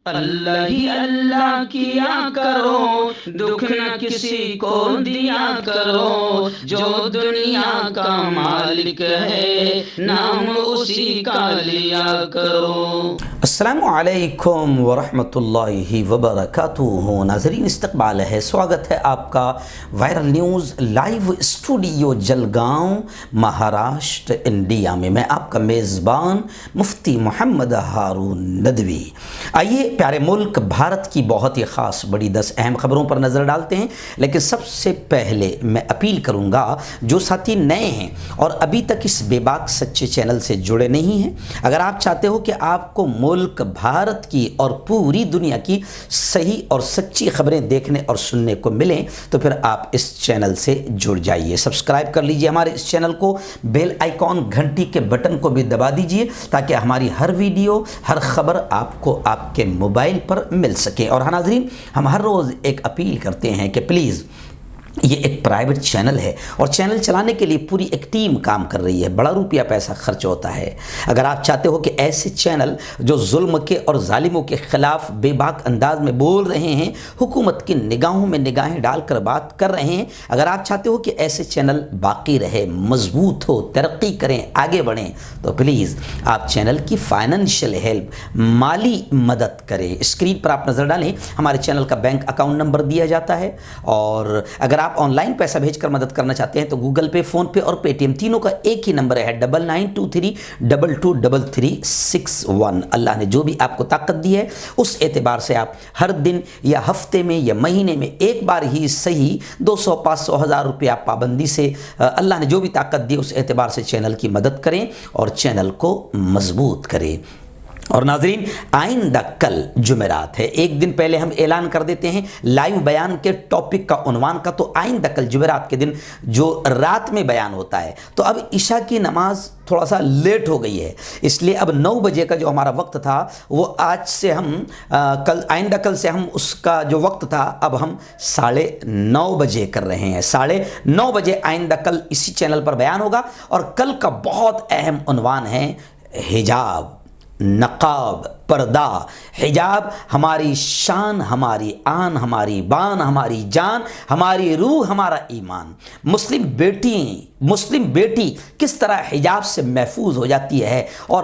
اللہ ہی اللہ کیا کرو، دکھ نہ کسی کو دیا کرو، جو دنیا کا مالک ہے نام اسی کا لیا کرو۔ السلام علیکم ورحمۃ اللہ وبرکاتہ۔ ناظرین استقبال ہے، سواگت ہے آپ کا viral news live studio Jalgaon Maharashtra India میں۔ میں آپ کا میزبان مفتی محمد ہارون ندوی۔ آئیے پیارے ملک بھارت کی بہت ہی خاص بڑی 10 اہم خبروں پر نظر ڈالتے ہیں، لیکن سب سے پہلے میں اپیل کروں گا جو ساتھی نئے ہیں اور ابھی تک اس بے باک سچے چینل سے جڑے نہیں ہیں، اگر آپ چاہتے ہو کہ آپ کو ملک بھارت کی اور پوری دنیا کی صحیح اور سچی خبریں دیکھنے اور سننے کو ملیں تو پھر آپ اس چینل سے جڑ جائیے۔ سبسکرائب کر لیجئے ہمارے اس چینل کو، بیل آئیکن گھنٹی کے بٹن کو بھی دبا دیجئے تاکہ ہماری ہر ویڈیو ہر خبر آپ کو آپ کے موبائل پر مل سکے۔ اور ہاں ناظرین، ہم ہر روز ایک اپیل کرتے ہیں کہ پلیز یہ ایک پرائیویٹ چینل ہے اور چینل چلانے کے لیے پوری ایک ٹیم کام کر رہی ہے، بڑا روپیہ پیسہ خرچ ہوتا ہے۔ اگر آپ چاہتے ہو کہ ایسے چینل جو ظلم کے اور ظالموں کے خلاف بے باک انداز میں بول رہے ہیں، حکومت کی نگاہوں میں نگاہیں ڈال کر بات کر رہے ہیں، اگر آپ چاہتے ہو کہ ایسے چینل باقی رہے، مضبوط ہو، ترقی کریں، آگے بڑھیں، تو پلیز آپ چینل کی فائنینشیل ہیلپ، مالی مدد کریں۔ اسکرین پر آپ نظر ڈالیں، ہمارے چینل کا بینک اکاؤنٹ نمبر دیا جاتا ہے، اور اگر آپ آن لائن پیسہ بھیج کر مدد کرنا چاہتے ہیں تو گوگل پے، فون پے اور پے ٹی ایم تینوں کا ایک ہی نمبر ہے 9923223361۔ اللہ نے جو بھی آپ کو طاقت دی ہے اس اعتبار سے آپ ہر دن یا ہفتے میں یا مہینے میں ایک بار ہی صحیح 200 500 1000 روپیہ پابندی سے اللہ نے جو بھی طاقت دی اس اعتبار سے چینل کی مدد کریں اور چینل کو مضبوط کریں۔ اور ناظرین، آئندہ کل جمعرات ہے، ایک دن پہلے ہم اعلان کر دیتے ہیں لائیو بیان کے ٹاپک کا، عنوان کا۔ تو آئندہ کل جمعرات کے دن جو رات میں بیان ہوتا ہے، تو اب عشاء کی نماز تھوڑا سا لیٹ ہو گئی ہے، اس لیے اب 9 بجے کا جو ہمارا وقت تھا وہ آج سے ہم آئندہ کل سے ہم اس کا جو وقت تھا اب ہم 9:30 بجے کر رہے ہیں۔ 9:30 بجے آئندہ کل اسی چینل پر بیان ہوگا، اور کل کا بہت اہم عنوان ہے حجاب، نقاب، پردہ۔ حجاب ہماری شان، ہماری آن، ہماری بان، ہماری جان، ہماری روح، ہمارا ایمان۔ مسلم بیٹی کس طرح حجاب سے محفوظ ہو جاتی ہے، اور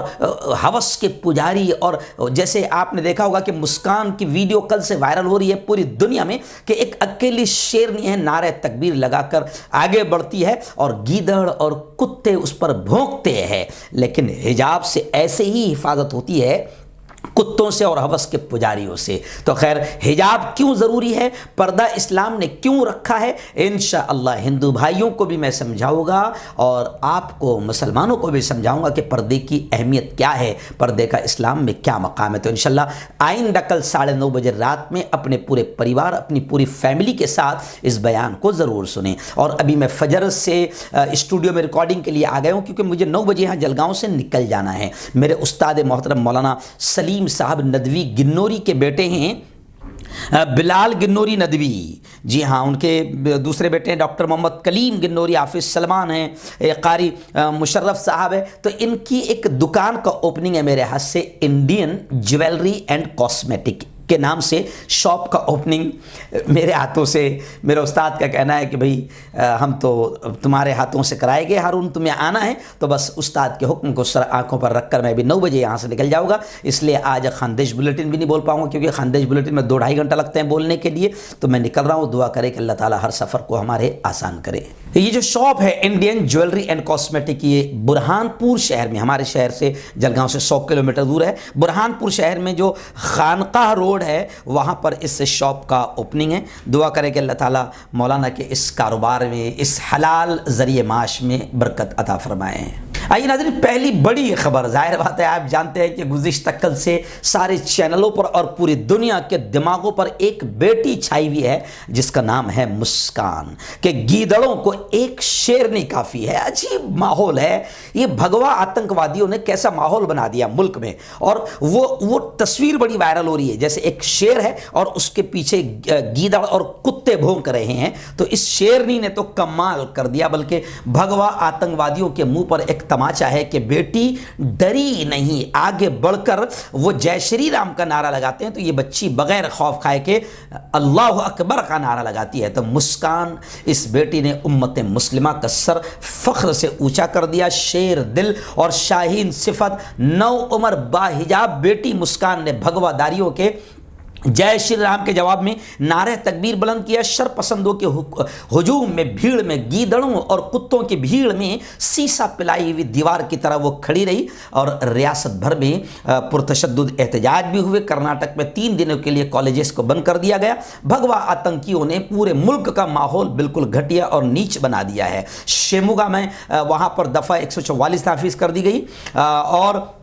ہوس کے پجاری، اور جیسے آپ نے دیکھا ہوگا کہ مسکان کی ویڈیو کل سے وائرل ہو رہی ہے پوری دنیا میں کہ ایک اکیلی شیرنی ہے، نعرہ تکبیر لگا کر آگے بڑھتی ہے اور گیدڑ اور کتے اس پر بھونکتے ہیں، لیکن حجاب سے ایسے ہی حفاظت ہوتی ہے کتوں سے اور ہوس کے پجاریوں سے۔ تو خیر، حجاب کیوں ضروری ہے، پردہ اسلام نے کیوں رکھا ہے، انشاءاللہ ہندو بھائیوں کو بھی میں سمجھاؤں گا اور آپ کو مسلمانوں کو بھی سمجھاؤں گا کہ پردے کی اہمیت کیا ہے، پردے کا اسلام میں کیا مقام ہے۔ تو انشاءاللہ آئندہ کل 9:30 بجے رات میں اپنے پورے پریوار، اپنی پوری فیملی کے ساتھ اس بیان کو ضرور سنیں۔ اور ابھی میں فجر سے اسٹوڈیو میں ریکارڈنگ کے لیے آ گیا ہوں کیونکہ مجھے 9 بجے یہاں جلگاؤں سے نکل جانا ہے۔ میرے استاد محترم مولانا سلیم صاحب ندوی گنوری کے بیٹے ہیں بلال گنوری ندوی، جی ہاں، ان کے دوسرے بیٹے ہیں ڈاکٹر محمد کلیم گنوری، حافظ سلمان ہیں، قاری مشرف صاحب ہے۔ تو ان کی ایک دکان کا اوپننگ ہے میرے ہاتھ سے، انڈین جیولری اینڈ کاسمیٹک کے نام سے شاپ کا اوپننگ میرے ہاتھوں سے۔ میرے استاد کا کہنا ہے کہ بھئی ہم تو تمہارے ہاتھوں سے کرائے گے ہارون، تمہیں آنا ہے تو بس استاد کے حکم کو سر آنکھوں پر رکھ کر میں بھی 9 بجے یہاں سے نکل جاؤں گا۔ اس لیے آج خاندیش بلیٹن بھی نہیں بول پاؤں گا کیونکہ خاندیش بلیٹن میں 2-2.5 گھنٹہ لگتے ہیں بولنے کے لیے، تو میں نکل رہا ہوں۔ دعا کرے کہ اللہ تعالیٰ ہر سفر کو ہمارے آسان کرے۔ یہ جو شاپ ہے انڈین جیولری اینڈ کاسمیٹک، یہ برہان پور شہر میں، ہمارے شہر سے جلگاؤں سے 100 کلومیٹر دور ہے، برہان پور شہر میں جو خانقاہ روڈ ہے وہاں پر اس شاپ کا اوپننگ ہے۔ دعا کرے کہ اللہ تعالیٰ مولانا کے اس کاروبار میں، اس حلال ذریعہ معاش میں برکت عطا فرمائے۔ آئیے ناظرین، پہلی بڑی خبر، ظاہر بات ہے آپ جانتے ہیں کہ گزشتہ کل سے سارے چینلوں پر اور پوری دنیا کے دماغوں پر ایک بیٹی چھائی ہوئی ہے جس کا نام ہے مسکان، کہ گیدڑوں کو ایک شیرنی کافی ہے۔ عجیب ماحول ہے یہ، بھگوا آتنکوادیوں نے کیسا ماحول بنا دیا ملک میں، اور وہ تصویر بڑی وائرل ہو رہی ہے جیسے ایک شیر ہے اور اس کے پیچھے گیدڑ اور کتے بھونک رہے ہیں۔ تو اس شیرنی نے تو کمال کر دیا، بلکہ بھگوا آتنکوادیوں کے منہ پر ایک तमाचा है कि बेटी डरी नहीं, आगे बढ़कर वो जय श्री राम का नारा लगाते हैं तो ये बच्ची बगैर खौफ खाए के अल्लाह अकबर का नारा लगाती है। तो मुस्कान, इस बेटी ने उम्मत मुस्लिमा का सर फ़ख्र से ऊंचा कर दिया। शेर दिल और शाहीन सिफत नौ उम्र बाहिजाब बेटी मुस्कान ने भगवादारियों के जय श्री राम के जवाब में नारे तकबीर बुलंद किया। शर पसंदों के हुजूम में, भीड़ में, गीदड़ों और कुत्तों की भीड़ में सीसा पिलाई हुई दीवार की तरह वो खड़ी रही और रियासत भर में पुरतशद्दुद एहतजाज भी हुए। कर्नाटक में 3 दिनों के लिए कॉलेजेस को बंद कर दिया गया। भगवा आतंकियों ने पूरे मुल्क का माहौल बिल्कुल घटिया और नीच बना दिया है। शिमोगा में वहाँ पर दफ़ा 144 नाफिज कर दी गई और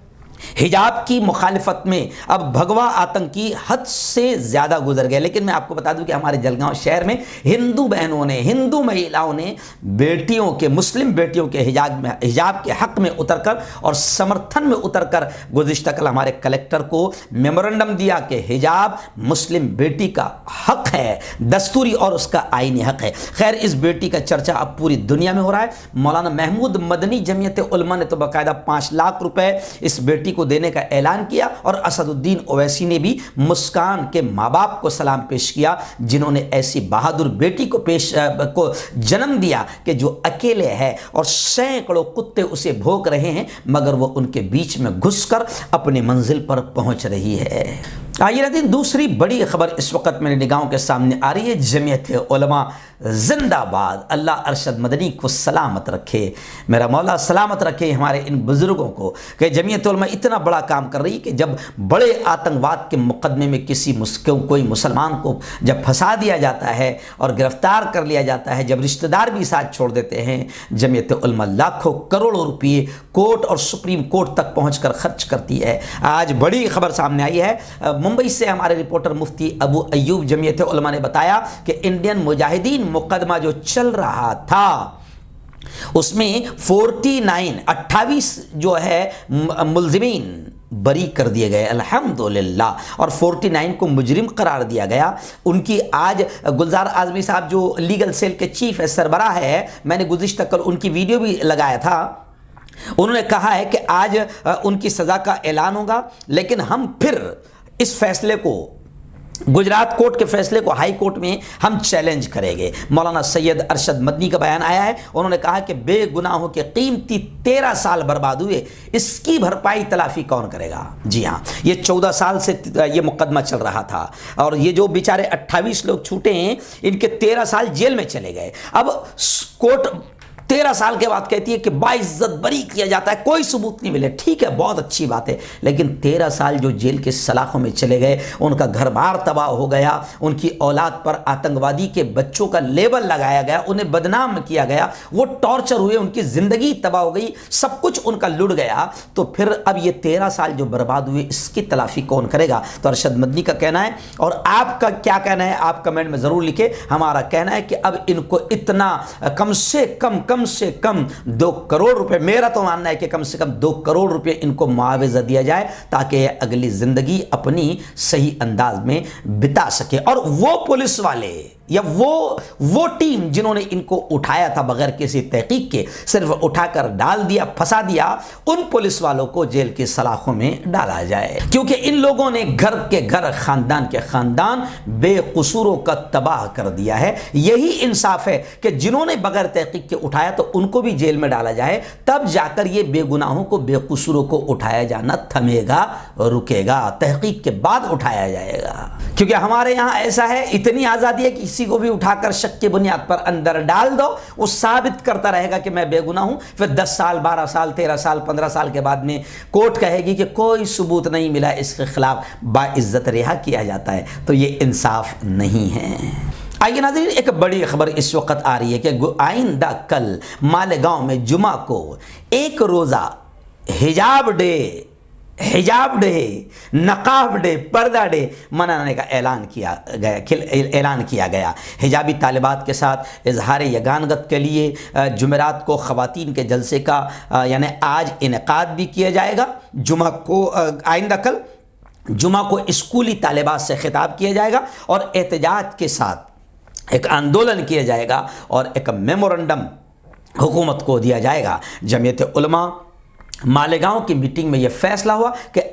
हिजाब की मुखालिफत में अब भगवा आतंकी हद से ज़्यादा गुजर गए। लेकिन मैं आपको बता दूं कि हमारे जलगांव शहर में हिंदू बहनों ने, हिंदू महिलाओं ने बेटियों के, मुस्लिम बेटियों के हिजाब के हक़ में उतरकर और समर्थन में उतरकर गुज़िश्ता कल हमारे कलेक्टर को मेमोरेंडम दिया कि हिजाब मुस्लिम बेटी का हक़ है, दस्तूरी और उसका आईनी हक़ है। खैर, इस बेटी का चर्चा अब पूरी दुनिया में हो रहा है। मौलाना महमूद मदनी जमीयत उलमा ने तो बाकायदा 5 लाख रुपए इस बेटी को देने का ऐलान किया और असदुद्दीन ओवैसी ने भी मुस्कान के माँ बाप को सलाम पेश किया जिन्होंने ऐसी बहादुर बेटी को जन्म दिया कि जो अकेले है और सैकड़ों कुत्ते उसे भौंक रहे हैं मगर वो उनके बीच में घुसकर अपनी मंजिल पर पहुंच रही है। आइए नाज़रीन, दूसरी बड़ी खबर इस वक्त मेरी निगाहों के सामने आ रही है। जमीयत उलमा जिंदाबाद, अल्लाह अरशद मदनी को सलामत रखे, मेरा मौला सलामत रखे हमारे इन बुज़ुर्गों को कि जमीयत उलमा इतना बड़ा काम कर रही है कि जब बड़े आतंकवाद के मुकदमे में कोई मुसलमान को जब फंसा दिया जाता है और गिरफ्तार कर लिया जाता है, जब रिश्तेदार भी साथ छोड़ देते हैं, जमीयत उलमा लाखों करोड़ों रुपये कोर्ट और सुप्रीम कोर्ट तक पहुँच कर खर्च करती है। आज बड़ी खबर सामने आई है। मुंबई से हमारे रिपोर्टर मुफ्ती अबू अयूब जमीयत उलमा ने बताया कि इंडियन मुजाहिदीन मुकदमा जो चल रहा था उसमें 28 जो है मुल्जिमीन बरी कर दिए गए अल्हम्दुलिल्लाह और 49 को मुजरिम करार दिया गया। उनकी आज गुलजार आज़मी साहब जो लीगल सेल के चीफ है, सरबराह है, मैंने गुज़िश्ता कल उनकी वीडियो भी लगाया था। उन्होंने कहा है कि आज उनकी सज़ा का ऐलान होगा, लेकिन हम फिर इस फैसले को, गुजरात कोर्ट के फैसले को हाई कोर्ट में हम चैलेंज करेंगे। मौलाना सैयद अरशद मदनी का बयान आया है। उन्होंने कहा कि बेगुनाहों के कीमती 13 साल बर्बाद हुए, इसकी भरपाई तलाफी कौन करेगा। जी हाँ, ये 14 साल से ये मुकदमा चल रहा था और ये जो बेचारे 28 लोग छूटे हैं, इनके 13 साल जेल में चले गए। अब कोर्ट 13 साल के बाद कहती है कि बाइज्जत बरी किया जाता है, कोई सबूत नहीं मिले। ठीक है, बहुत अच्छी बात है, लेकिन 13 साल जो जेल के सलाखों में चले गए, उनका घर बार तबाह हो गया, उनकी औलाद पर आतंकवादी के बच्चों का लेबल लगाया गया, उन्हें बदनाम किया गया, वो टॉर्चर हुए, उनकी ज़िंदगी तबाह हो गई, सब कुछ उनका लुट गया। तो फिर अब ये 13 साल जो बर्बाद हुए, इसकी तलाफी कौन करेगा। तो अरशद मदनी का कहना है, और आपका क्या कहना है आप कमेंट में ज़रूर लिखें। हमारा कहना है कि अब इनको इतना कम से कम 2 करोड़ रुपए, मेरा तो मानना है कि कम से कम 2 करोड़ रुपए इनको मुआवजा दिया जाए ताकि अगली जिंदगी अपनी सही अंदाज में बिता सके। और वो पुलिस वाले या वो टीम जिन्होंने इनको उठाया था बगैर किसी तहकीक के, सिर्फ उठाकर डाल दिया, फंसा दिया, उन पुलिस वालों को जेल की सलाखों में डाला जाए, क्योंकि इन लोगों ने घर के घर, खानदान के खानदान बेकसूरों का तबाह कर दिया है। यही इंसाफ है कि जिन्होंने बगैर तहकीक के उठाया तो उनको भी जेल में डाला जाए, तब जाकर ये बेगुनाहों को, बेकसूरों को उठाया जाना थमेगा, रुकेगा, तहकीक के बाद उठाया जाएगा। क्योंकि हमारे यहाँ ऐसा है, इतनी आज़ादी है कि किसी को भी उठाकर शक की बुनियाद पर अंदर डाल दो, वो साबित करता रहेगा कि मैं बेगुनाह हूं। फिर 10 साल, 12 साल, 13 साल, 15 साल के बाद में कोर्ट कहेगी कि कोई सबूत नहीं मिला, इसके खिलाफ बाइज्जत रिहा किया जाता है। तो ये इंसाफ नहीं है। आइए नाज़रीन, एक बड़ी खबर इस वक्त आ रही है कि आइंदा कल मालेगांव में जुमा को 1 रोज़ा हिजाब डे, नकाब डे, पर्दा डे मनाने का ऐलान किया गया। हिजाबी तालिबात के साथ इजहार यगानगत के लिए जुमेरात को ख़वातीन के जलसे का यानी आज इनेकाद भी किया जाएगा। जुमा को, आइंदा कल जुमा को स्कूली तालिबात से खिताब किया जाएगा और एहतजाज के साथ एक आंदोलन किया जाएगा और एक मेमोरेंडम हुकूमत को दिया जाएगा। जमीयत उलमा मालेगांव की मीटिंग में यह फैसला हुआ कि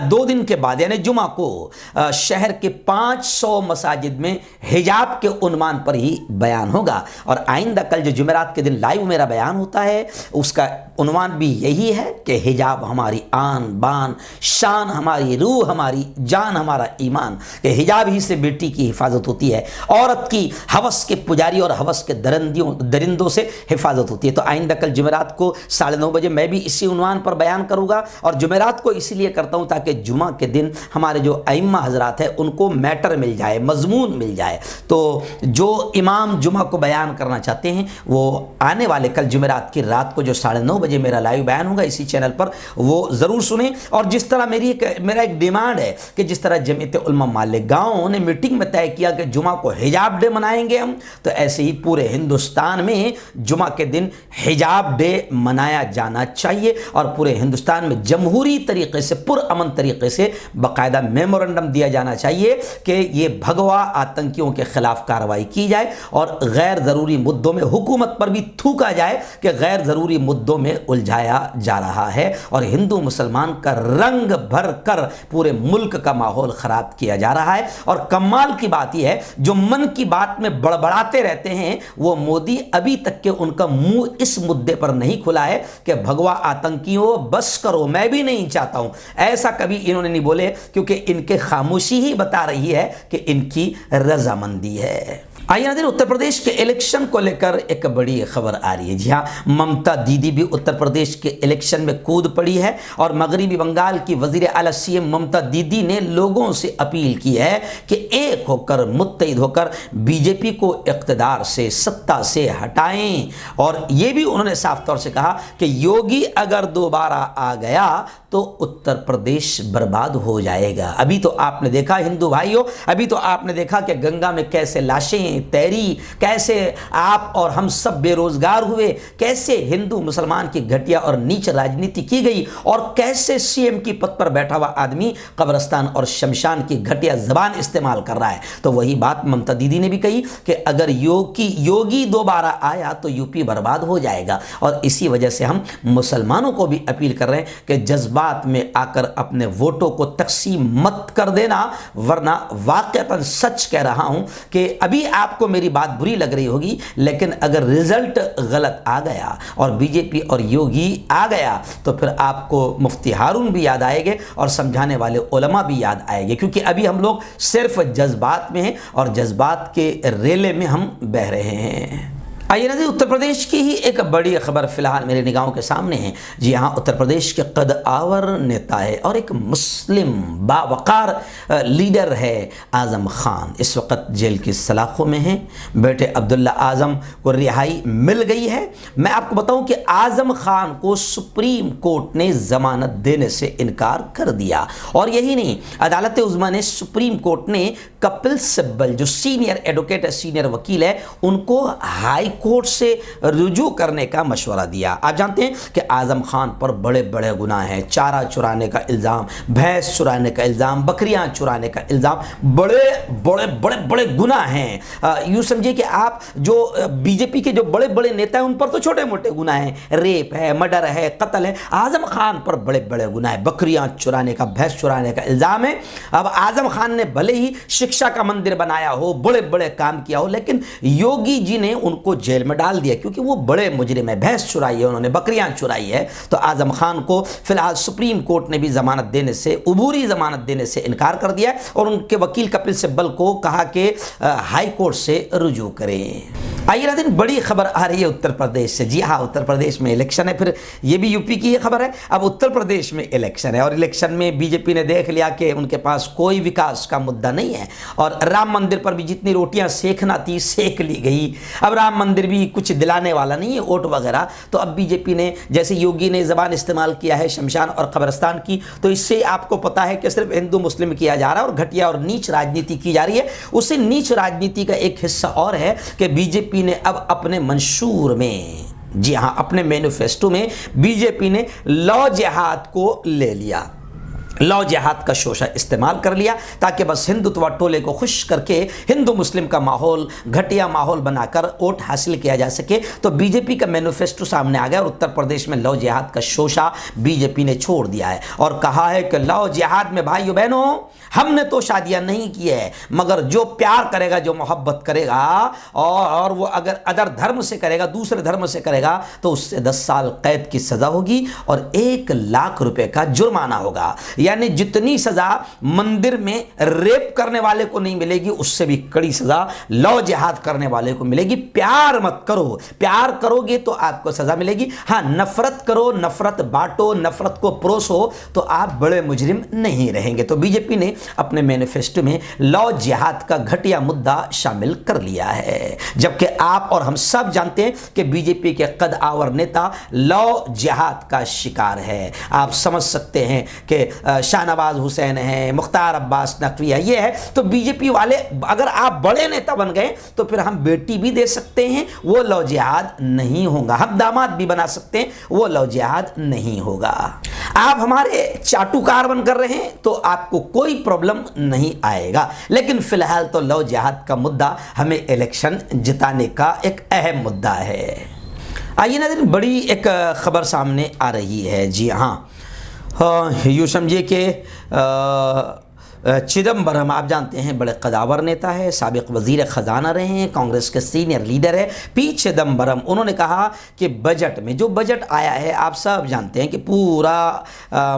2 दिन के बाद यानी जुमा को शहर के 500 मसाजिद में हिजाब के उन्वान पर ही बयान होगा। और आइंदा कल जो जुमेरात के दिन लाइव मेरा बयान होता है उसका उन्वान भी यही है कि हिजाब हमारी आन बान शान, हमारी रूह, हमारी जान, हमारा ईमान, कि हिजाब ही से बेटी की हिफाजत होती है, औरत की हवस के पुजारी और हवस के दरिंदों से हिफाजत होती है। तो आइंदा कल जुमेरात को 9:30 बजे मैं भी इसी उन्वान पर बयान करूँगा। और जुमेरात को इसीलिए करता हूं ताकि जुमा के दिन हमारे जो अइम्मा हजरात है उनको मैटर मिल जाए, मजमून मिल जाए। तो जो इमाम जुमा को बयान करना चाहते हैं वो आने वाले कल जुमेरात की रात को जो 9:30 बजे मेरा लाइव बयान होगा इसी चैनल पर वो ज़रूर सुने। और जिस तरह मेरा एक डिमांड है कि जिस तरह जमीयत उलमा मालेगांव ने मीटिंग में तय किया कि जुमा को हिजाब डे मनाएंगे हम, तो ऐसे ही पूरे हिंदुस्तान में जुमा के दिन हिजाब डे मनाया जाना चाहिए। और पूरे हिंदुस्तान में जमहूरी तरीके से अमन तरीके से बाकायदा मेमोरेंडम दिया जाना चाहिए कि ये भगवा आतंकियों के खिलाफ कार्रवाई की जाए और गैर ज़रूरी मुद्दों में हुकूमत पर भी थूका जाए कि गैर ज़रूरी मुद्दों में उलझाया जा रहा है और हिंदू मुसलमान का रंग भर कर पूरे मुल्क का माहौल ख़राब किया जा रहा है। और कमाल की बात यह है जो मन की बात में बड़बड़ाते रहते हैं वो मोदी अभी तक के उनका मुंह इस मुद्दे पर नहीं खुला है कि भगवा आतंकियों बस करो, मैं भी नहीं चाहता हूं। ऐसा कभी इन्होंने नहीं बोले क्योंकि इनके खामोशी ही बता रही है कि इनकी रजामंदी है। आइए नाज़रीन, उत्तर प्रदेश के इलेक्शन को लेकर एक बड़ी खबर आ रही है। जी हाँ, ममता दीदी भी उत्तर प्रदेश के इलेक्शन में कूद पड़ी है और मगरबी बंगाल की वज़ीर आला सीएम ममता दीदी ने लोगों से अपील की है कि एक होकर मुत्तहिद होकर बीजेपी को इक़्तिदार से, सत्ता से हटाएं। और ये भी उन्होंने साफ तौर से कहा कि योगी अगर दोबारा आ गया तो उत्तर प्रदेश बर्बाद हो जाएगा। अभी तो आपने देखा हिंदू भाइयों, अभी तो आपने देखा कि गंगा में कैसे लाशें तैरी, कैसे आप और हम सब बेरोजगार हुए, कैसे हिंदू मुसलमान की घटिया और नीच राजनीति की गई और कैसे सीएम की पद पर बैठा हुआ आदमी कब्रिस्तान और शमशान की घटिया जबान इस्तेमाल कर रहा है। तो वही बात ममता दीदी ने भी कही कि अगर योगी दोबारा आया तो यूपी बर्बाद हो जाएगा। और इसी वजह से हम मुसलमानों को भी अपील कर रहे हैं कि जज्बात में आकर अपने वोटों को तकसीम मत कर देना, वरना वाकईतन सच कह रहा हूं कि अभी आपको मेरी बात बुरी लग रही होगी लेकिन अगर रिजल्ट गलत आ गया और बीजेपी और योगी आ गया तो फिर आपको मुफ्ती हारून भी याद आएंगे और समझाने वाले उलमा भी याद आएंगे, क्योंकि अभी हम लोग सिर्फ जज्बात में हैं और जज्बात के रेले में हम बह रहे हैं। आइए नाज़रीन, उत्तर प्रदेश की ही एक बड़ी खबर फिलहाल मेरे निगाहों के सामने है। जी हाँ, उत्तर प्रदेश के कद-आवर नेता है और एक मुस्लिम बावकार लीडर है आज़म खान। इस वक्त जेल की सलाखों में है। बेटे अब्दुल्ला आज़म को रिहाई मिल गई है। मैं आपको बताऊं कि आज़म खान को सुप्रीम कोर्ट ने ज़मानत देने से इनकार कर दिया। और यही नहीं, अदालत उज़्मा ने, सुप्रीम कोर्ट ने कपिल सिब्बल जो सीनियर एडवोकेट है, सीनियर वकील है, उनको हाई कोर्ट से रुजू करने का मशवरा दिया। आप जानते हैं कि आज़म खान पर बड़े बड़े गुनाह हैं, चारा चुराने का इल्ज़ाम, भैंस चुराने का इल्ज़ाम, बकरियां चुराने का इल्ज़ाम, बड़े बड़े बड़े बड़े गुनाह हैं। यूँ समझिए कि आप जो बीजेपी के जो बड़े बड़े नेता हैं उन पर तो छोटे मोटे गुनाह हैं, रेप है, मर्डर है, कत्ल है। आज़म खान पर बड़े बड़े गुनाह हैं, बकरियां चुराने का, भैंस चुराने का इल्ज़ाम है। अब आज़म खान ने भले ही शिक्षा का मंदिर बनाया हो, बड़े बड़े काम किया हो, लेकिन योगी जी ने उनको जेल में डाल दिया क्योंकि वो बड़े मुजरिम है, भैंस चुराई है उन्होंने, बकरियां चुराई है। तो आज़म खान को फिलहाल सुप्रीम कोर्ट ने भी जमानत देने से, अबूरी जमानत देने से इनकार कर दिया और उनके वकील कपिल सिब्बल को कहा कि हाई कोर्ट से रुजू करें। आइए नाज़रीन, बड़ी खबर आ रही है उत्तर प्रदेश से। जी हाँ, उत्तर प्रदेश में इलेक्शन है, फिर ये भी यूपी की ही खबर है। अब उत्तर प्रदेश में इलेक्शन है और इलेक्शन में बीजेपी ने देख लिया कि उनके पास कोई विकास का मुद्दा नहीं है और राम मंदिर पर भी जितनी रोटियां सेकना थी सेक ली गई। अब राम मंदिर भी कुछ दिलाने वाला नहीं है, वोट वगैरह। तो अब बीजेपी ने, जैसे योगी ने ज़बान इस्तेमाल किया है शमशान और कब्रिस्तान की, तो इससे आपको पता है कि सिर्फ हिंदू मुस्लिम किया जा रहा है और घटिया और नीच राजनीति की जा रही है। उसी नीच राजनीति का एक हिस्सा और है कि बीजेपी ने अब अपने मंशूर में, जी हाँ, अपने मैनिफेस्टो में बीजेपी ने लौ जिहाद को ले लिया। لو جہاد کا شوشہ استعمال کر لیا تاکہ بس ہندوتوا ٹولے کو خوش کر کے ہندو مسلم کا ماحول گھٹیا ماحول بنا کر ووٹ حاصل کیا جا سکے. تو بی جے پی کا مینیفیسٹو سامنے آ گیا اور اتر پردیش میں لو جہاد کا شوشہ بی جے پی نے چھوڑ دیا ہے اور کہا ہے کہ لو جہاد میں بھائیو بہنوں ہم نے تو شادیاں نہیں کی ہے، مگر جو پیار کرے گا، جو محبت کرے گا اور وہ اگر ادر دھرم سے کرے گا، دوسرے دھرم سے کرے گا تو اس سے 10 سال قید کی سزا ہوگی اور 1 لاکھ روپے کا جرمانہ ہوگا. یعنی جتنی سزا مندر میں ریپ کرنے والے کو نہیں ملے گی اس سے بھی کڑی سزا لو جہاد کرنے والے کو ملے گی. پیار مت کرو، پیار کرو گے تو آپ کو سزا ملے گی. ہاں نفرت کرو، نفرت بانٹو، نفرت کو پروسو تو آپ بڑے مجرم نہیں رہیں گے. تو بی جے پی نے اپنے مینیفیسٹو میں لو جہاد کا گھٹیا مدعا شامل کر لیا ہے، جبکہ آپ اور ہم سب جانتے ہیں کہ بی جے پی کے قد آور نیتا لو جہاد کا شکار ہے. آپ سمجھ سکتے ہیں کہ شاہ نواز حسین ہیں، مختار عباس نقوی ہے، یہ ہے. تو بی جے پی والے اگر آپ بڑے نیتا بن گئے تو پھر ہم بیٹی بھی دے سکتے ہیں، وہ لو جہاد نہیں ہوگا. ہم داماد بھی بنا سکتے ہیں، وہ لو جہاد نہیں ہوگا. آپ ہمارے چاٹوکار بن کر رہے ہیں تو آپ کو کوئی پرابلم نہیں آئے گا. لیکن فی الحال تو لو جہاد کا مدعا ہمیں الیکشن جتانے کا ایک اہم مدعا ہے. آئیے ناظرین، بڑی ایک خبر سامنے آ رہی ہے. جی ہاں، یوں سمجھیے کہ چدمبرم آپ جانتے ہیں بڑے قداور نیتا ہے، سابق وزیر خزانہ رہے ہیں، کانگریس کے سینئر لیڈر ہے پی چدمبرم. انہوں نے کہا کہ بجٹ میں جو بجٹ آیا ہے آپ سب جانتے ہیں کہ پورا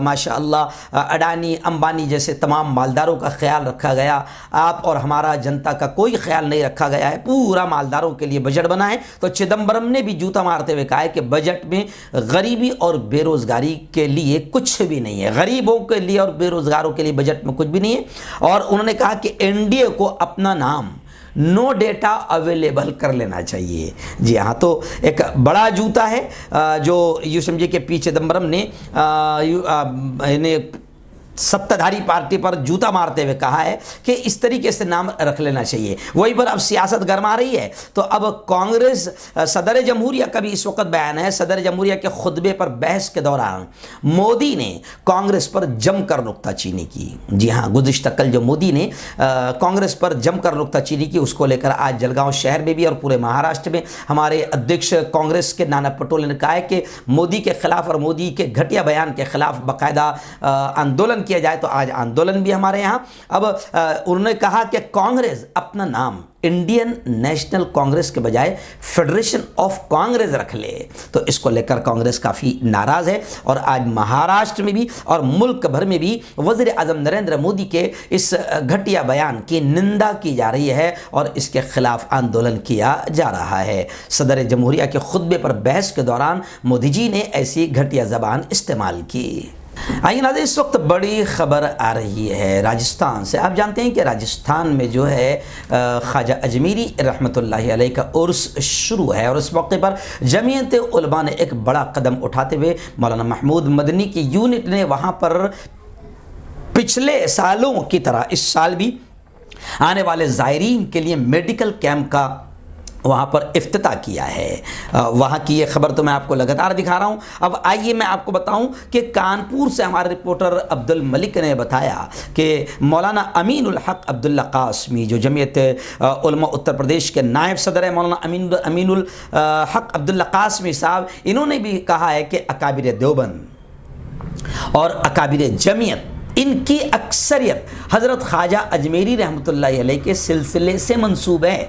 ماشاءاللہ اڈانی امبانی جیسے تمام مالداروں کا خیال رکھا گیا. آپ اور ہمارا جنتا کا کوئی خیال نہیں رکھا گیا ہے، پورا مالداروں کے لیے بجٹ بنا ہے. تو چدمبرم نے بھی جوتا مارتے ہوئے کہا ہے کہ بجٹ میں غریبی اور بے روزگاری کے لیے کچھ بھی نہیں ہے، غریبوں کے لیے اور بے روزگاروں کے لیے بجٹ میں کچھ بھی نہیں ہے. اور انہوں نے کہا کہ این ڈی اے کو اپنا نام نو ڈیٹا اویلیبل کر لینا چاہیے. جی ہاں، تو ایک بڑا جوتا ہے جو یوں سمجھے کہ پی چدمبرم نے ستدھاری پارٹی پر جوتا مارتے ہوئے کہا ہے کہ اس طریقے سے نام رکھ لینا چاہیے. وہیں پر اب سیاست گرما رہی ہے. تو اب کانگریس صدر جمہوریہ کا بھی اس وقت بیان ہے. صدر جمہوریہ کے خطبے پر بحث کے دوران مودی نے کانگریس پر جم کر نکتہ چینی کی. جی ہاں، گزشتہ کل جو مودی نے کانگریس پر جم کر نکتہ چینی کی اس کو لے کر آج جلگاؤں شہر میں بھی اور پورے مہاراشٹر میں ہمارے ادھیکش کانگریس کے نانا پٹولے نے کہا ہے کہ مودی کے خلاف اور مودی کے گھٹیا بیان کے خلاف باقاعدہ آندولن کیا جائے. تو آج آندولن بھی ہمارے یہاں. اب انہوں نے کہا کہ کانگریس اپنا نام انڈین نیشنل کانگریس کے بجائے فیڈریشن آف کانگریس رکھ لے. تو اس کو لے کر کانگریس کافی ناراض ہے اور آج مہاراشٹر میں بھی اور ملک بھر میں بھی وزیر اعظم نریندر مودی کے اس گھٹیا بیان کی نندا کی جا رہی ہے اور اس کے خلاف آندولن کیا جا رہا ہے. صدر جمہوریہ کے خطبے پر بحث کے دوران مودی جی نے ایسی گھٹیا زبان استعمال کی. آئیے ناظرین، اس وقت بڑی خبر آ رہی ہے راجستھان سے. آپ جانتے ہیں کہ راجستھان میں جو ہے خواجہ اجمیری رحمۃ اللہ علیہ کا عرس شروع ہے اور اس موقع پر جمعیت علماء نے ایک بڑا قدم اٹھاتے ہوئے مولانا محمود مدنی کی یونٹ نے وہاں پر پچھلے سالوں کی طرح اس سال بھی آنے والے زائرین کے لیے میڈیکل کیمپ کا وہاں پر افتتاح کیا ہے. وہاں کی یہ خبر تو میں آپ کو لگاتار دکھا رہا ہوں. اب آئیے میں آپ کو بتاؤں کہ کانپور سے ہمارے رپورٹر عبد الملک نے بتایا کہ مولانا امین الحق عبداللہ قاسمی جو جمعیت علماء اتر پردیش کے نائب صدر ہیں، مولانا امین الحق عبداللہ قاسمی صاحب، انہوں نے بھی کہا ہے کہ اکابر دیوبند اور اکابر جمعیت ان کی اکثریت حضرت خواجہ اجمیری رحمۃ اللہ علیہ کے سلسلے سے منسوب ہے.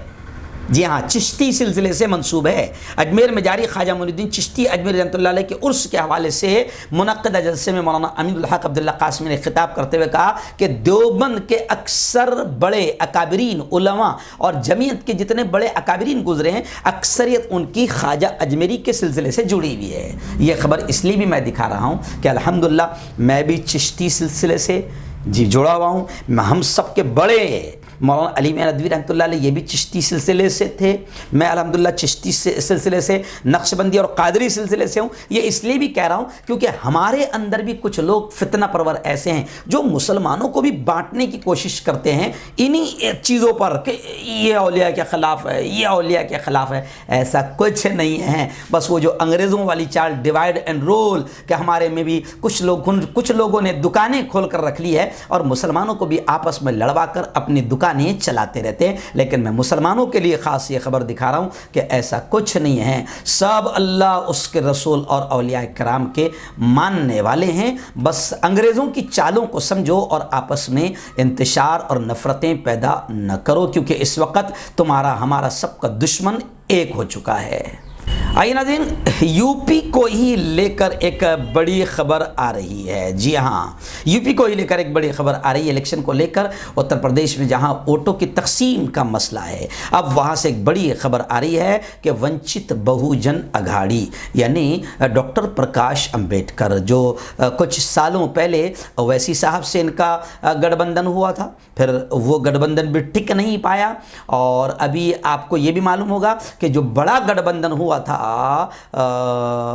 جی ہاں، چشتی سلسلے سے منسوب ہے. اجمیر میں جاری خواجہ معین الدین چشتی اجمیری رحمۃ اللہ علیہ کے عرس کے حوالے سے منعقدہ جلسے میں مولانا امین الحق عبداللہ قاسمی نے خطاب کرتے ہوئے کہا کہ دیوبند کے اکثر بڑے اکابرین علماء اور جمعیت کے جتنے بڑے اکابرین گزرے ہیں اکثریت ان کی خواجہ اجمیری کے سلسلے سے جڑی ہوئی ہے. یہ خبر اس لیے بھی میں دکھا رہا ہوں کہ الحمدللہ میں بھی چشتی سلسلے سے जी जुड़ा हुआ हूँ। हम सब के बड़े मौलाना अली मियां नदवी रहमतुल्लाह अलैह ये भी चिश्ती सिलसिले से थे, मैं अल्हम्दुलिल्लाह चिश्ती सिलसिले से, नक्शबंदी और कादरी सिलसिले से हूँ। ये इसलिए भी कह रहा हूँ क्योंकि हमारे अंदर भी कुछ लोग फितना परवर ऐसे हैं जो मुसलमानों को भी बांटने की कोशिश करते हैं इन्हीं चीज़ों पर कि ये औलिया के ख़िलाफ़ है, ये औलिया के ख़िलाफ़ है। ऐसा कुछ नहीं है, बस वो जो अंग्रेज़ों वाली चाल डिवाइड एंड रूल कि हमारे में भी कुछ लोगों ने दुकानें खोल कर रख ली है और मुसलमानों को भी आपस में लड़वा कर अपनी दुकानें चलाते रहते हैं। लेकिन मैं मुसलमानों के लिए ख़ास ये खबर दिखा रहा हूँ कि ऐसा कुछ नहीं है, सब अल्लाह उसके रसूल और औलिया किराम के मानने वाले हैं। बस अंग्रेज़ों की चालों को समझो और आपस में इंतशार और नफ़रतें पैदा न करो, क्योंकि इस वक्त तुम्हारा हमारा सबका दुश्मन एक हो चुका है। आइए नाज़रीन, यूपी को ही लेकर एक बड़ी खबर आ रही है। जी हाँ, यूपी को ही लेकर एक बड़ी खबर आ रही है इलेक्शन को लेकर। उत्तर प्रदेश में जहाँ वोटों की तकसीम का मसला है, अब वहाँ से एक बड़ी खबर आ रही है कि वंचित बहुजन अघाड़ी यानी डॉक्टर प्रकाश अंबेडकर, जो कुछ सालों पहले ओवैसी साहब से इनका गठबंधन हुआ था, फिर वो गठबंधन भी टिक नहीं पाया और अभी आपको ये भी मालूम होगा कि जो बड़ा गठबंधन हुआ था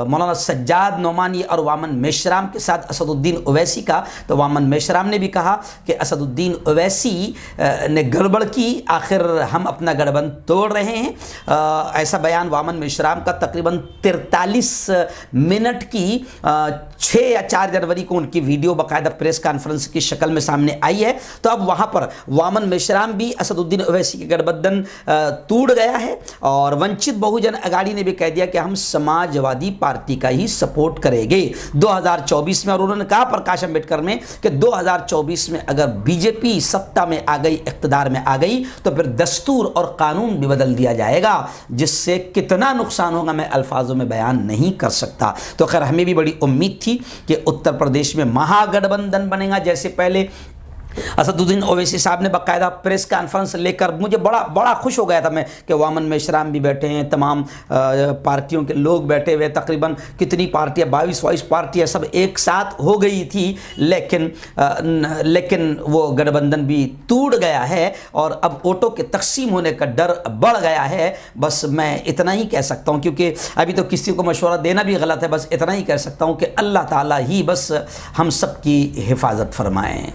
मौलाना सज्जाद नोमानी और वामन मेश्राम के साथ असदुद्दीन ओवैसी का, तो वामन मेश्राम ने भी कहा कि असदुद्दीन ओवैसी ने गड़बड़ की, आखिर हम अपना गठबंधन तोड़ रहे हैं। ऐसा बयान वामन मेश्राम का तकरीबन 43 मिनट की 6 या 4 जनवरी को उनकी वीडियो बाकायदा प्रेस कॉन्फ्रेंस की शक्ल में सामने आई है। तो अब वहाँ पर वामन मेश्राम भी असदुद्दीन ओवैसी के गठबंधन टूट गया है और वंचित बहुजन अघाड़ी ने भी कह दिया कि हम समाजवादी पार्टी का ही सपोर्ट करेंगे 2024 में। और उन्होंने कहा प्रकाश अंबेडकर ने कि 2024 में अगर बीजेपी सत्ता में आ गई, इख्तिदार में आ गई, तो फिर दस्तूर और कानून भी बदल दिया जाएगा, जिससे कितना नुकसान होगा मैं अल्फाजों में बयान नहीं कर सकता। तो खैर हमें भी बड़ी उम्मीद थी कि उत्तर प्रदेश में महागठबंधन बनेगा, जैसे पहले असदुद्दीन ओवैसी साहब ने बाकायदा प्रेस कॉन्फ्रेंस लेकर, मुझे बड़ा खुश हो गया था मैं कि वामन मेश्राम भी बैठे हैं, तमाम पार्टियों के लोग बैठे हुए, तकरीबन कितनी पार्टियां 22 पार्टियां सब एक साथ हो गई थी, लेकिन वो गठबंधन भी टूट गया है और अब वोटों के तकसीम होने का डर बढ़ गया है। बस मैं इतना ही कह सकता हूँ, क्योंकि अभी तो किसी को मशवरा देना भी गलत है, बस इतना ही कह सकता हूँ कि अल्लाह ताला ही बस हम सब की हिफाजत फरमाएँ।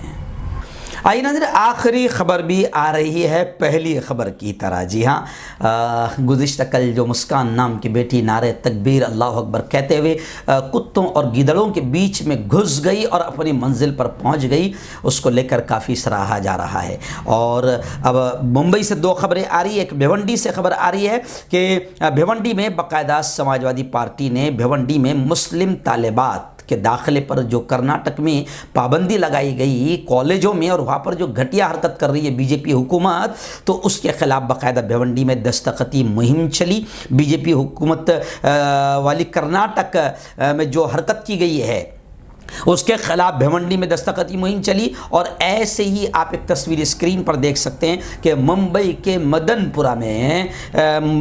आइए नाज़रीन, आखिरी खबर भी आ रही है पहली खबर की तरह। जी हाँ, गुज़िश्ता कल जो मुस्कान नाम की बेटी नारे तकबीर अल्लाह अकबर कहते हुए कुत्तों और गीदड़ों के बीच में घुस गई और अपनी मंजिल पर पहुंच गई, उसको लेकर काफ़ी सराहा जा रहा है। और अब मुंबई से 2 खबरें आ रही है। एक भिवंडी से खबर आ रही है कि भिवंडी में बाकायदा समाजवादी पार्टी ने भिवंडी में मुस्लिम तालिबात के दाखिले पर जो कर्नाटक में पाबंदी लगाई गई कॉलेजों में और वहाँ पर जो घटिया हरकत कर रही है बीजेपी हुकूमत, तो उसके खिलाफ बाकायदा भिवंडी में दस्तखती मुहिम चली। बीजेपी हुकूमत वाली कर्नाटक में जो हरकत की गई है उसके खिलाफ भिवंडी में दस्तखती मुहिम चली। और ऐसे ही आप एक तस्वीर स्क्रीन पर देख सकते हैं कि मुंबई के मदनपुरा में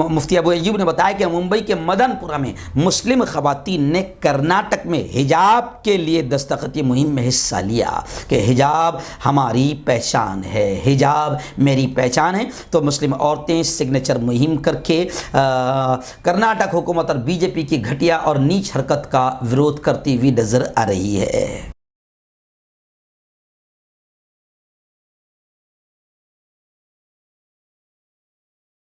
मुफ्ती अबू अय्यूब ने बताया कि मुंबई के मदनपुरा में मुस्लिम खवातीन ने कर्नाटक में हिजाब के लिए दस्तखती मुहिम में हिस्सा लिया कि हिजाब हमारी पहचान है, हिजाब मेरी पहचान है। तो मुस्लिम औरतें सिग्नेचर मुहिम करके कर्नाटक हुकूमत और बीजेपी की घटिया और नीच हरकत का विरोध करती हुई नजर आ रही है।